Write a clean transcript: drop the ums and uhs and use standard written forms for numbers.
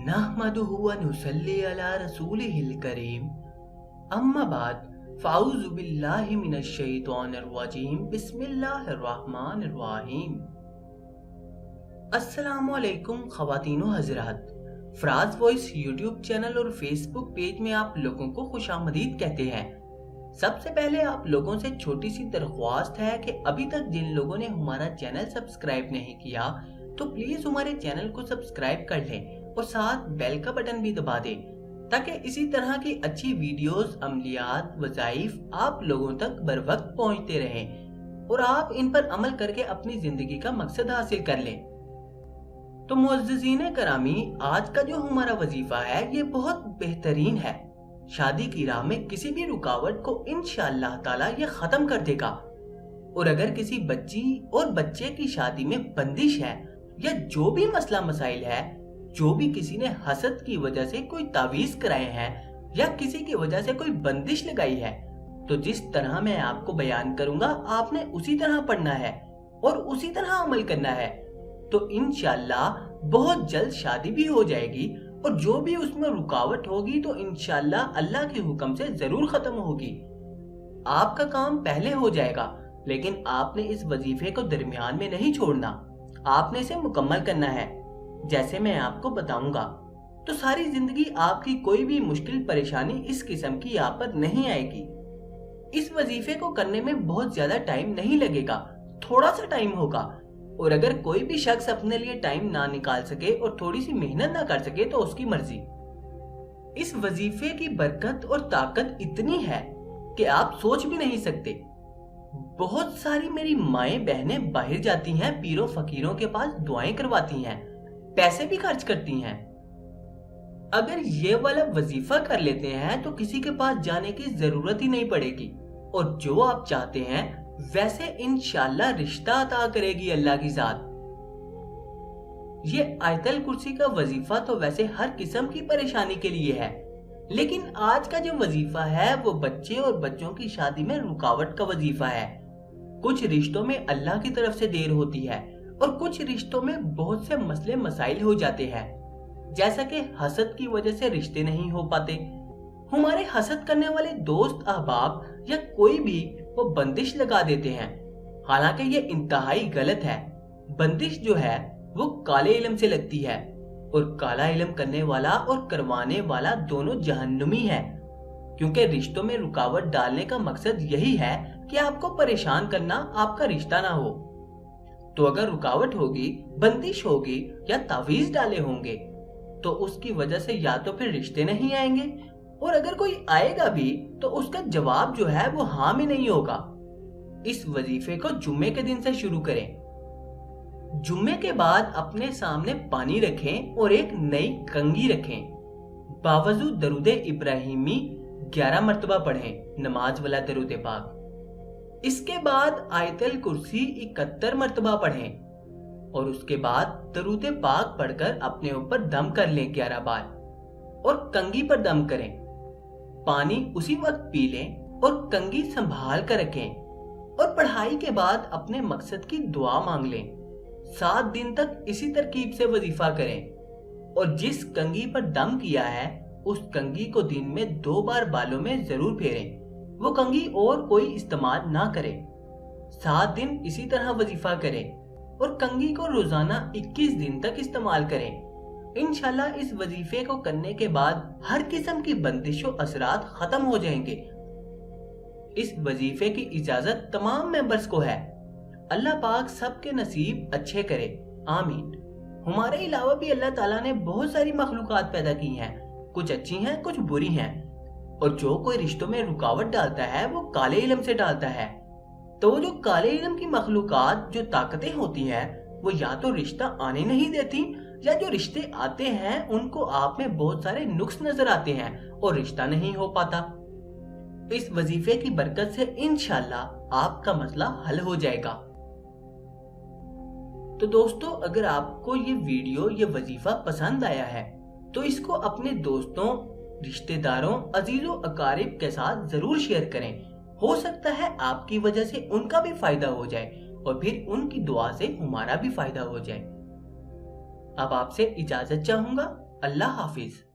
नहमदुहु व नुसल्ली अला रसूलिहिल करीम अम्मा बाद फ़ाऊज़ु बिल्लाहि मिनश शैतानिर रजीम बिस्मिल्लाहिर रहमानिर रहीम। अस्सलामु अलैकुम ख़वातीन व हज़रात, फ़राज़ वॉइस यूट्यूब चैनल और फेसबुक पेज में आप लोगों को खुशामदीद कहते हैं। सबसे पहले आप लोगों से छोटी सी दरख्वास्त है कि अभी तक जिन लोगों ने हमारा चैनल सब्सक्राइब नहीं किया तो प्लीज हमारे चैनल को सब्सक्राइब कर लें और साथ बेल का बटन भी दबा दें ताकि इसी तरह की अच्छी वीडियोस, अमलियात, वज़ाइफ आप लोगों तक बर वक्त पहुँचते रहें और आप इन पर अमल करके अपनी जिंदगी का मकसद हासिल कर लें। तो मुअज़्ज़िज़ीन करामी, आज का जो हमारा वजीफा है ये बहुत बेहतरीन है। शादी की राह में किसी भी रुकावट को इंशाअल्लाह ताला ये खत्म कर देगा। और अगर किसी बच्ची और बच्चे की शादी में बंदिश है या जो भी मसला मसाइल है, जो भी किसी ने हसद की वजह से कोई तावीज कराए हैं या किसी की वजह से कोई बंदिश लगाई है, तो जिस तरह मैं आपको बयान करूंगा आपने उसी तरह पढ़ना है और उसी तरह अमल करना है। तो इंशाअल्लाह बहुत जल्द शादी भी हो जाएगी और जो भी उसमें रुकावट होगी तो इंशाअल्लाह अल्लाह के हुक्म से जरूर खत्म होगी। आपका काम पहले हो जाएगा, लेकिन आपने इस वजीफे को दरमियान में नहीं छोड़ना, आपने इसे मुकम्मल करना है जैसे मैं आपको बताऊंगा। तो सारी जिंदगी आपकी कोई भी मुश्किल परेशानी इस किस्म की आप पर नहीं आएगी। इस वजीफे को करने में बहुत ज्यादा टाइम नहीं लगेगा, थोड़ा सा टाइम होगा। और अगर कोई भी शख्स अपने लिए टाइम ना निकाल सके और थोड़ी सी मेहनत ना कर सके तो उसकी मर्जी। इस वजीफे की बरकत और ताकत इतनी है कि आप सोच भी नहीं सकते। बहुत सारी मेरी माएं बहनें बाहर जाती हैं, पीरों फकीरों के पास दुआएं करवाती हैं, पैसे भी खर्च करती हैं। अगर ये वाला वजीफा कर लेते हैं तो किसी के पास जाने की जरूरत ही नहीं पड़ेगी और जो आप चाहते हैं वैसे इंशाअल्लाह रिश्ता अता करेगी अल्लाह की जात। ये आयतल कुर्सी का वजीफा तो वैसे हर किस्म की परेशानी के लिए है, लेकिन आज का जो वजीफा है वो बच्चे और बच्चों की शादी में रुकावट का वजीफा है। कुछ रिश्तों में अल्लाह की तरफ से देर होती है और कुछ रिश्तों में बहुत से मसले मसाइल हो जाते हैं, जैसा कि हसद की वजह से रिश्ते नहीं हो पाते। हमारे हसद करने वाले दोस्त, अहबाब या कोई भी वो बंदिश लगा देते हैं, हालांकि ये इंतहाई गलत है। बंदिश जो है वो काले इल्म से लगती है और काला इल्म करने वाला और करवाने वाला दोनों जहन्नुमी है, क्योंकि रिश्तों में रुकावट डालने का मकसद यही है कि आपको परेशान करना, आपका रिश्ता ना हो। तो अगर रुकावट होगी, बंदिश होगी या तावीज डाले होंगे तो उसकी वजह से या तो फिर रिश्ते नहीं आएंगे और अगर कोई आएगा भी तो उसका जवाब जो है वो हाँ में नहीं होगा। इस वजीफे को जुम्मे के दिन से शुरू करें। जुम्मे के बाद अपने सामने पानी रखें और एक नई कंघी रखें। बावजूद दरूदे इब्राहिमी 11 मरतबा पढ़ें, नमाज वाला दरूदे पाक। इसके बाद आयतल कुर्सी 71 मरतबा पढ़ें और उसके बाद दरूदे पाक पढ़कर अपने ऊपर दम कर लें 11 बार और कंघी पर दम करें। पानी उसी वक्त पी लें और कंघी संभाल कर रखें और पढ़ाई के बाद अपने मकसद की दुआ मांग लें। 7 दिन तक इसी तरकीब से वजीफा करें और जिस कंघी पर दम किया है उस कंघी को दिन में 2 बार बालों में जरूर फेरें। वो कंघी और कोई इस्तेमाल ना करें। 7 दिन इसी तरह वजीफा करें और कंघी को रोजाना 21 दिन तक इस्तेमाल करें। इंशाल्लाह इस वजीफे को करने के बाद हर किस्म की बंदिशों असरात खत्म हो जाएंगे। इस वजीफे की इजाजत तमाम मेंबर्स को है। अल्लाह पाक सबके नसीब अच्छे करे, आमीन। हमारे अलावा भी अल्लाह ताला ने बहुत सारी मखलूकात पैदा की हैं, कुछ अच्छी हैं कुछ बुरी हैं, और जो कोई रिश्तों में रुकावट डालता है वो काले इल्म से डालता है। तो वो जो काले इल्म की मखलूकात, जो ताकतें होती हैं, वो या तो रिश्ता आने नहीं देती या जो रिश्ते आते हैं उनको आप में बहुत सारे नुक्स नजर आते हैं और रिश्ता नहीं हो पाता। इस वजीफे की बरकत से इंशाअल्लाह आपका मसला हल हो जाएगा। तो दोस्तों, अगर आपको ये वीडियो, ये वजीफा पसंद आया है तो इसको अपने दोस्तों, रिश्तेदारों, अजीजों, अकारिब के साथ जरूर शेयर करें। हो सकता है आपकी वजह से उनका भी फायदा हो जाए और फिर उनकी दुआ से हमारा भी फायदा हो जाए। अब आपसे इजाजत चाहूंगा। اللہ حافظ।